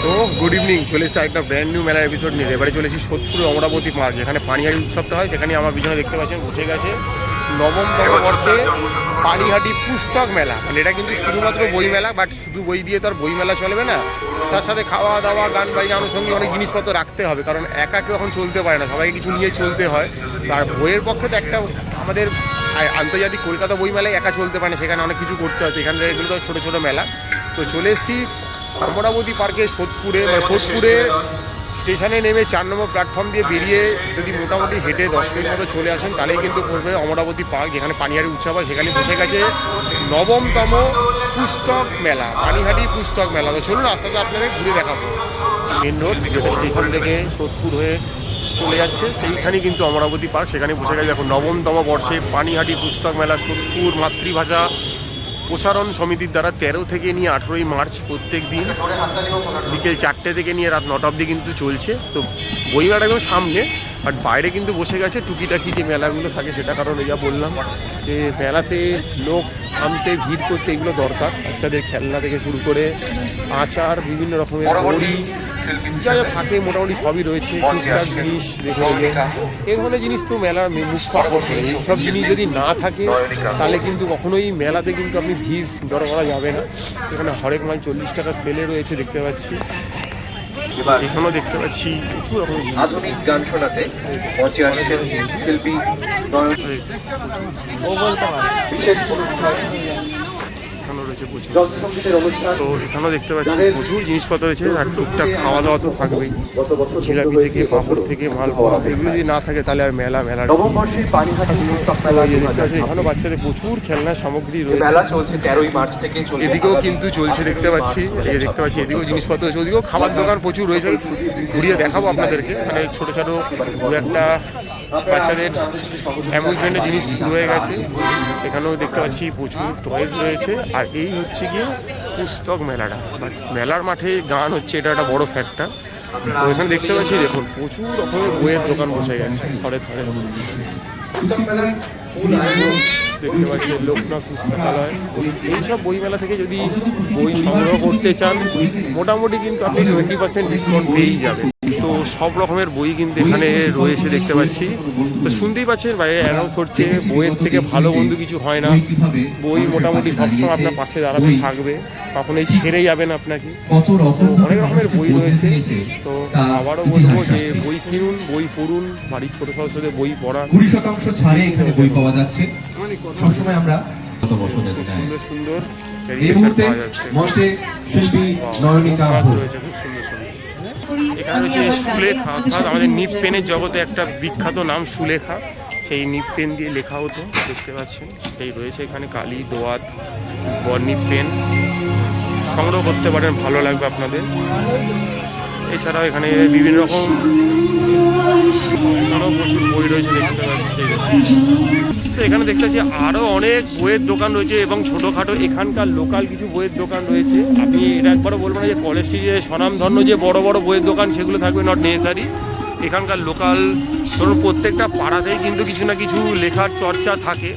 তো good evening, চলে এসেছে একটা ব্র্যান্ড নিউ মেলার এপিসোড নিয়ে। এবারে চলেছি সোদপুরে অমরাবতী পার্ক, যেখানে পানিহাটি উৎসবটা হয়। সেখানে আমার পিছনে দেখতে পাচ্ছেন বসে গেছে নবমতম বর্ষে পানিহাটি পুস্তক মেলা। মানে এটা কিন্তু শুধুমাত্র বই মেলা, বাট শুধু বই দিয়ে তো আর বই মেলা চলবে না। তার সাথে খাওয়া দাওয়া, গান বাজনা, আনুষঙ্গিক অনেক জিনিসপত্র রাখতে হবে, কারণ একা কেউ এখন চলতে পারে না, সবাইকে কিছু নিয়ে চলতে হয়। তার বইয়ের পক্ষে তো একটা আমাদের আন্তর্জাতিক কলকাতা বই মেলায় একা চলতে পারে না, সেখানে অনেক কিছু করতে হয়। এখান থেকে এগুলো তো ছোটো ছোটো মেলা। তো চলে এসেছি অমরাবতী পার্কে সোদপুরে। মানে সোদপুরে স্টেশনে নেমে 4 নম্বর প্ল্যাটফর্ম দিয়ে বেরিয়ে যদি মোটামুটি হেঁটে 10 মিনিট মতো চলে আসেন, তাহলেই কিন্তু পড়বে অমরাবতী পার্ক, যেখানে পানিহাটি উৎসব হয়। সেখানে বসে গেছে নবমতম পুস্তক মেলা, পানিহাটি পুস্তক মেলা। তো চলুন আস্তে আস্তে আপনাদের ঘুরে দেখাবো। মেন রোড, যেটা স্টেশন থেকে সোদপুর হয়ে চলে যাচ্ছে, সেইখানেই কিন্তু অমরাবতী পার্ক। সেখানে বসে গেছে এখন নবমতম বর্ষে পানিহাটি পুস্তক মেলা। সোদপুর মাতৃভাষা প্রসারণ সমিতির দ্বারা 13 থেকে নিয়ে 18ই মার্চ প্রত্যেক দিন বিকেল 4টে থেকে নিয়ে রাত 9টা অবধি কিন্তু চলছে। তো বইমেলাটা একদম সামনে, বাট বাইরে কিন্তু বসে গেছে টুকিটাকি যে মেলাগুলো থাকে সেটা। কারণ যা বললাম যে মেলাতে লোক থামতে, ভিড় করতে এগুলো দরকার। বাচ্চাদের খেলনা থেকে শুরু করে আচার, বিভিন্ন রকমের বড়ি যা যা থাকে মোটামুটি সবই রয়েছে। টুকটাক জিনিস দেখে এই ধরনের জিনিস তো মেলার মুখ্য আকর্ষণ। এইসব জিনিস যদি না থাকে তাহলে কিন্তু কখনোই মেলাতে কিন্তু আপনি ভিড় জড়ো করা যাবে না। এখানে হরেক মাল 40 টাকা সেলে রয়েছে দেখতে পাচ্ছি। এখানেও দেখতে পাচ্ছি প্রচুর রকমের আধুনিক গান শোনাতে মঞ্চে আসছেন শিল্পী বিশেষ অনুষ্ঠান। তো এখানেও দেখতে পাচ্ছি প্রচুর জিনিসপত্র রয়েছে, আর টুকটাক খাওয়া দাওয়া তো থাকবেই। জিলাপি থেকে পাঁপড় থেকে মালপোয়া, এগুলো যদি না থাকে তাহলে আর মেলা এখানেও বাচ্চাদের প্রচুর খেলনার সামগ্রী রয়েছে। এদিকেও কিন্তু চলছে দেখতে পাচ্ছি, এদিকেও জিনিসপত্র রয়েছে, ওদিকেও খাবার দোকান প্রচুর রয়েছে। ঘুরিয়ে দেখাবো আপনাদেরকে। মানে ছোটো ছোটো দু একটা বাচ্চাদের অ্যামিউজমেন্টের জিনিস শুরু হয়ে গেছে। এখানেও দেখতে পাচ্ছি প্রচুর টয়েস রয়েছে। আর এই হচ্ছে গিয়ে পুস্তক মেলাটা, বাট মেলার মাঠে গান হচ্ছে, এটা একটা বড় ফ্যাক্টর। তো এখানে দেখতে পাচ্ছি দেখুন প্রচুর রকমের বইয়ের দোকান বসে গেছে থরে থরে। দেখতে পাচ্ছি লোকনাথ পুস্তকালয়। এইসব বইমেলা থেকে যদি বই সংগ্রহ করতে চান মোটামুটি কিন্তু আপনি 20% ডিসকাউন্ট পেয়েই যাবেন। তো সব রকমের বই কিন্তু এখানে রয়েছে দেখতে পাচ্ছি। তো শুনতেই পাচ্ছেন বাইরে অ্যানাউন্স হচ্ছে, বইয়ের থেকে ভালো বন্ধু কিছু হয় না। বই মোটামুটি সবসময় আপনার পাশে দাঁড়াতে থাকবে, কখনোই ছেড়ে যাবেন আপনাকে। অনেক রকমের বই রয়েছে। তো আবারও বলবো যে বই কিনুন, বই পড়ুন, বাড়ির ছোটো সদস্যদের বই পড়ান। 20% ছাড়ে এখানে বই পাওয়া যাচ্ছে। সবসময় আমরা সুন্দর সুন্দর এই মুহূর্তে মঞ্চে শিল্পী নয়নিকা রয়েছে, খুব সুন্দর সুন্দর। এখানে রয়েছে সুলেখা, অর্থাৎ আমাদের নিপ পেনের জগতে একটা বিখ্যাত নাম সুলেখা। সেই নিপ পেন দিয়ে লেখা হতো, দেখতে পাচ্ছেন সেটাই রয়েছে এখানে। কালি, দোয়াত, নিপ পেন সংগ্রহ করতে পারেন, ভালো লাগবে আপনাদের। এছাড়াও এখানে বিভিন্ন রকম প্রচুর বই রয়েছে দেখতে পাচ্ছি। তো এখানে দেখতে পাচ্ছি আরও অনেক বইয়ের দোকান রয়েছে এবং ছোটোখাটো এখানকার লোকাল কিছু বইয়ের দোকান রয়েছে। আপনি এটা একবারও বলবো না যে কলেজ স্ট্রিটে স্বনামধন্য যে বড় বড় বইয়ের দোকান সেগুলো থাকবে, নট নেসেসারি। এখানকার লোকাল ধরুন প্রত্যেকটা পাড়াতেই কিন্তু কিছু না কিছু লেখার চর্চা থাকে,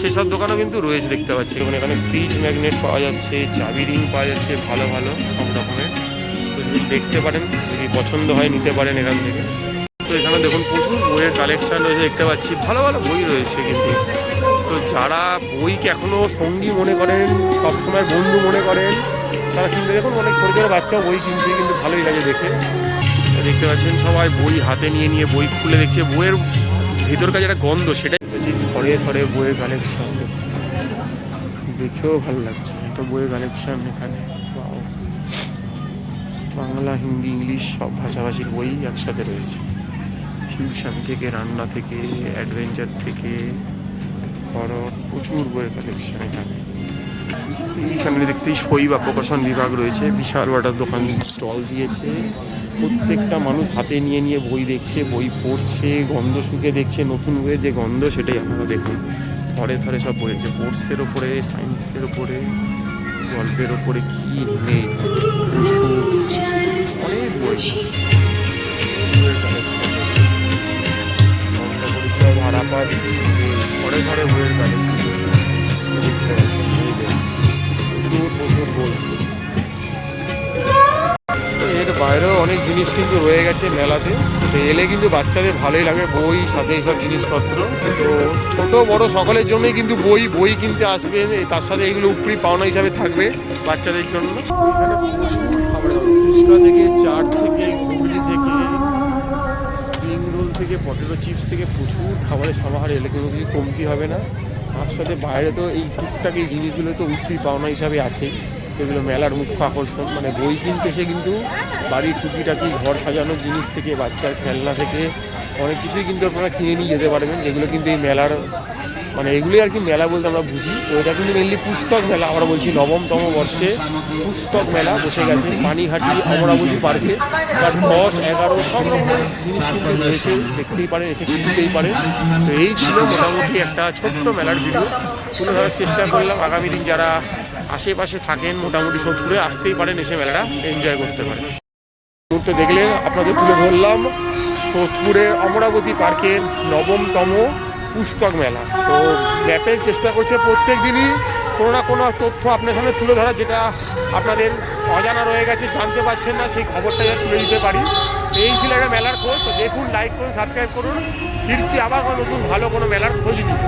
সেসব দোকানও কিন্তু রয়েছে দেখতে পাচ্ছি। এবং এখানে ফ্রিজ ম্যাগনেট পাওয়া যাচ্ছে, চাবি রিং পাওয়া যাচ্ছে, ভালো ভালো সব রকমের। তো যদি দেখতে পারেন, যদি পছন্দ হয় নিতে পারেন এখান থেকে। তো এখানে দেখুন প্রচুর বইয়ের কালেকশান রয়েছে দেখতে পাচ্ছি, ভালো ভালো বই রয়েছে কিন্তু। তো যারা বইকে এখনও সঙ্গী মনে করেন, সবসময় বন্ধু মনে করেন, তারা কিন্তু দেখুন অনেক ছোটো ছোটো বাচ্চাও বই কিনছে, কিন্তু ভালোই লাগে দেখে। দেখতে পাচ্ছেন সবাই বই হাতে নিয়ে নিয়ে বই খুলে দেখছে। বইয়ের ভিতরকার যেটা গন্ধ সেটাই দেখছি, থরে থরে বইয়ের কালেকশান দেখেও ভালো লাগছে। এত বইয়ের কালেকশান এখানে, বাংলা, হিন্দি, ইংলিশ সব ভাষাভাষীর বই একসাথে রয়েছে। ফিউশন থেকে, রান্না থেকে, অ্যাডভেঞ্চার থেকে, হরর, প্রচুর বইয়ের কালেকশন এখানে। এইখানে দেখতেই শৈবা প্রকাশন বিভাগ রয়েছে, বিশাল বড় দোকান স্টল দিয়েছে। প্রত্যেকটা মানুষ হাতে নিয়ে নিয়ে বই দেখছে, বই পড়ছে, গন্ধ শুকে দেখছে। নতুন বইয়ের যে গন্ধ সেটাই আপনারা দেখুন। থরে থরে সব বই আছে, স্পোর্টসের ওপরে, সায়েন্সের ওপরে, গল্পের ওপরে, কি নেই অনেক বই। ভাড়াপাত ঘরে ঘরে বইয়ের কালেকশন দেখতে পাচ্ছি, প্রচুর প্রচুর বই। তো এর এর বাইরেও অনেক জিনিস কিন্তু রয়ে গেছে মেলাতে, তো এলে কিন্তু বাচ্চাদের ভালোই লাগে, বই সাথে এইসব জিনিসপত্র। তো ছোট বড় সকলের জন্যই কিন্তু বই কিনতে আসবেন, তার সাথে এইগুলো উপরি পাওনা হিসাবে থাকবে বাচ্চাদের জন্য। এখানে প্রচুর খাবার, ফুচকা থেকে, চাট থেকে, ঘুগনি থেকে, স্প্রিং রোল থেকে, পটেটো চিপস থেকে প্রচুর খাবারের সমাহার, এলে কোনো কিছু কমতি হবে না। তার সাথে বাইরে তো এই টুকটাক এই জিনিসগুলো তো উপরি পাওনা হিসাবে আছেই, এগুলো মেলার মুখ্য আকর্ষণ। মানে বই কিনতে এসে কিন্তু বাড়ির টুকিটাকি ঘর সাজানোর জিনিস থেকে, বাচ্চার খেলনা থেকে অনেক কিছুই কিন্তু আপনারা কিনে নিয়ে যেতে পারবেন, যেগুলো কিন্তু এই মেলার মানে এগুলোই আর কি মেলা বলতে আমরা বুঝি। তো এটা কিন্তু মেনলি পুস্তক মেলা, আমরা বলছি 9তম বর্ষে পুস্তক মেলা বসে গেছে পানিহাটি অমরাবতী পার্কে। তার 10-11 সব রকমের জিনিস কিন্তু রয়েছে, দেখতেই পারেন, এসে কিনতেই পারেন। তো এই ছিল মোটামুটি একটা ছোট্ট মেলার ভিডিও, তুলে ধরার চেষ্টা করলাম। আগামী দিন যারা আশেপাশে থাকেন মোটামুটি সোদপুরে আসতেই পারেন, এসে মেলাটা এনজয় করতে পারেন। মুহূর্তে দেখলে আপনাদের তুলে ধরলাম সোদপুরের অমরাবতী পার্কের 9তম পুস্তক মেলা। তো ম্যাপের চেষ্টা করছে প্রত্যেক দিনই কোনো না কোনো তথ্য আপনার সামনে তুলে ধরা, যেটা আপনাদের অজানা রয়ে গেছে, জানতে পারছেন না, সেই খবরটা যাতে তুলে দিতে পারি। এই ছিল একটা মেলার খোঁজ। তো দেখুন, লাইক করুন, সাবস্ক্রাইব করুন, ফিরছি আবার কোনো নতুন ভালো কোনো মেলার খোঁজ নিয়ে।